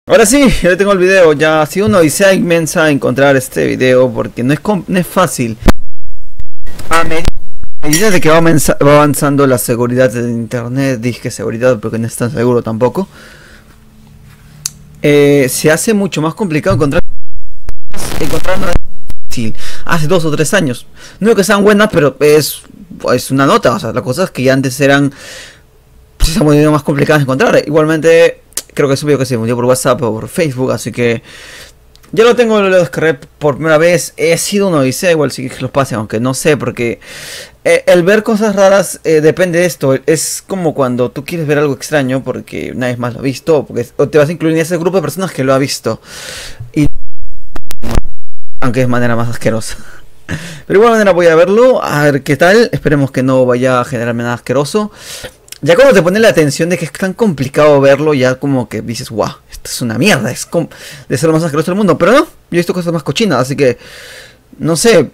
Ahora sí, ya tengo el video. Ya ha sido una odisea inmensa encontrar este video porque no es fácil. A medida de que va avanzando la seguridad de internet, dije seguridad porque no es tan seguro tampoco, se hace mucho más complicado encontrar fácil. Hace 2 o 3 años. No digo que sean buenas, pero es una nota. O sea, las cosas que ya antes eran, se han vuelto más complicadas de encontrar. Igualmente, creo que es un video que se me dio por WhatsApp o por Facebook, así que ya lo tengo, lo descargué por primera vez. He sido una odisea, igual sí que los pase, aunque no sé, porque el ver cosas raras depende de esto. Es como cuando tú quieres ver algo extraño porque nadie más lo ha visto, o te vas a incluir en ese grupo de personas que lo ha visto. Y aunque es manera más asquerosa. Pero igual manera voy a verlo, a ver qué tal. Esperemos que no vaya a generarme nada asqueroso. Ya cuando te pone la atención de que es tan complicado verlo, ya como que dices, wow, esto es una mierda, es de ser lo más asqueroso del mundo. Pero no, yo he visto cosas más cochinas, así que no sé,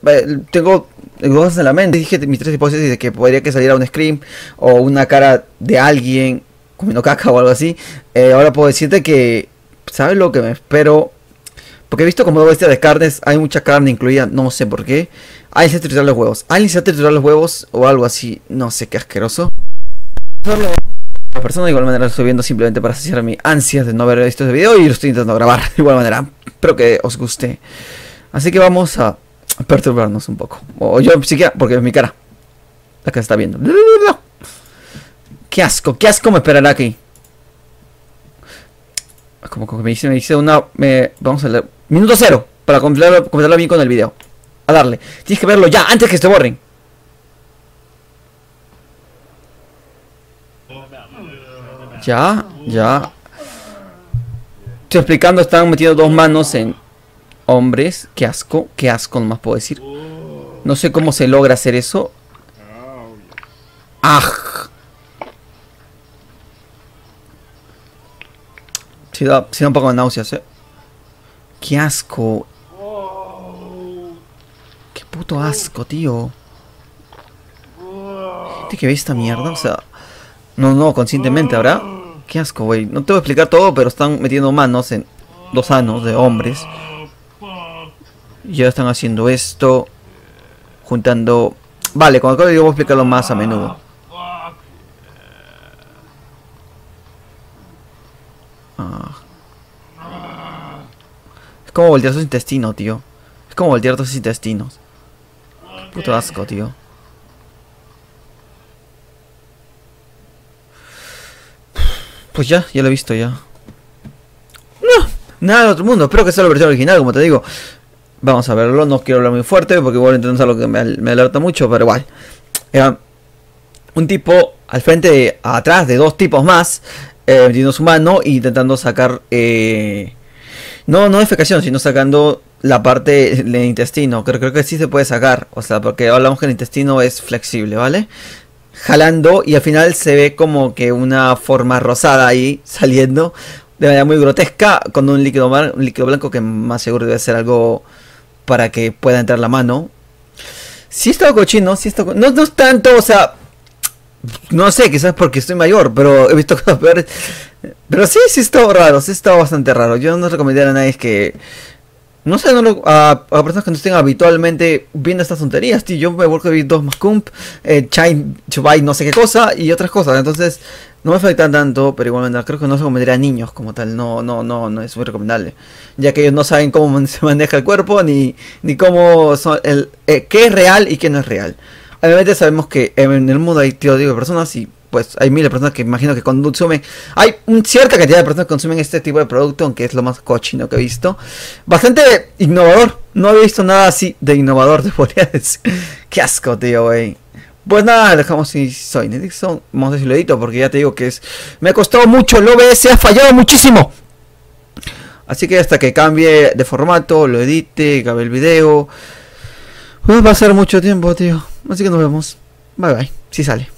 tengo cosas en la mente. Dije mis 3 hipótesis de que podría que saliera un scream o una cara de alguien comiendo caca o algo así. Ahora puedo decirte que, ¿sabes lo que me espero? Porque he visto como 2 bestias de carnes, hay mucha carne incluida, no sé por qué. Alguien se ha triturado los huevos, alguien se ha triturado los huevos o algo así, no sé, qué asqueroso. La persona de igual manera lo estoy viendo simplemente para saciar mi ansias de no haber visto este video y lo estoy intentando grabar de igual manera. Espero que os guste. Así que vamos a perturbarnos un poco. O yo siquiera, porque es mi cara la que se está viendo. Qué asco me esperará aquí. Como que me dice una... vamos a leer. Minuto 0 para completarlo bien con el video. A darle. Tienes que verlo ya, antes que se borren. Ya. Estoy explicando, están metiendo 2 manos en hombres. Qué asco nomás puedo decir. No sé cómo se logra hacer eso. ¡Ah! Sí da un poco de náuseas, Qué asco. Qué puto asco, tío. Gente que ve esta mierda, o sea... No, conscientemente, ¿habrá? Qué asco, güey. No te voy a explicar todo, pero están metiendo manos en 2 anos de hombres. Y ya están haciendo esto. Juntando... Vale, cuando acabe yo voy a explicarlo más a menudo. Es como voltear sus intestinos, tío. Es como voltear tus intestinos. Qué puto asco, tío. Pues ya lo he visto ya. No, nada del otro mundo. Espero que sea la versión original, como te digo. Vamos a verlo. No quiero hablar muy fuerte porque igual es algo que me alerta mucho, pero igual. Un tipo al frente, atrás de 2 tipos más, metiendo su mano e intentando sacar... no defecación, sino sacando la parte del intestino. Creo que sí se puede sacar. O sea, porque hablamos que el intestino es flexible, ¿vale? Jalando y al final se ve como que una forma rosada ahí saliendo de manera muy grotesca con un líquido blanco que más seguro debe ser algo para que pueda entrar la mano. Sí está cochino, no es tanto, o sea, no sé, quizás porque estoy mayor, pero he visto cosas peores. Pero sí está raro, sí está bastante raro. Yo no recomendaría a nadie que... No sé, a personas que no estén habitualmente viendo estas tonterías, tío. Yo me vuelvo a ver 2 más Kump, Chain, Chubai, no sé qué cosa y otras cosas. Entonces, no me afectan tanto, pero igualmente creo que no se recomendaría a niños como tal. No es muy recomendable. Ya que ellos no saben cómo se maneja el cuerpo, ni cómo son qué es real y qué no es real. Obviamente sabemos que en el mundo hay tío de personas y pues hay miles de personas que imagino que consumen. Hay una cierta cantidad de personas que consumen este tipo de producto, aunque es lo más cochino que he visto. Bastante innovador. No había visto nada así de innovador, te podría decir. Qué asco, tío, wey. Pues nada, dejamos si soy Netixon. Vamos a ver si lo edito, porque ya te digo que me ha costado mucho. El OBS ha fallado muchísimo. Así que hasta que cambie de formato, lo edite, acabe el video, va a pasar mucho tiempo, tío. Así que nos vemos. Bye bye. Si sale.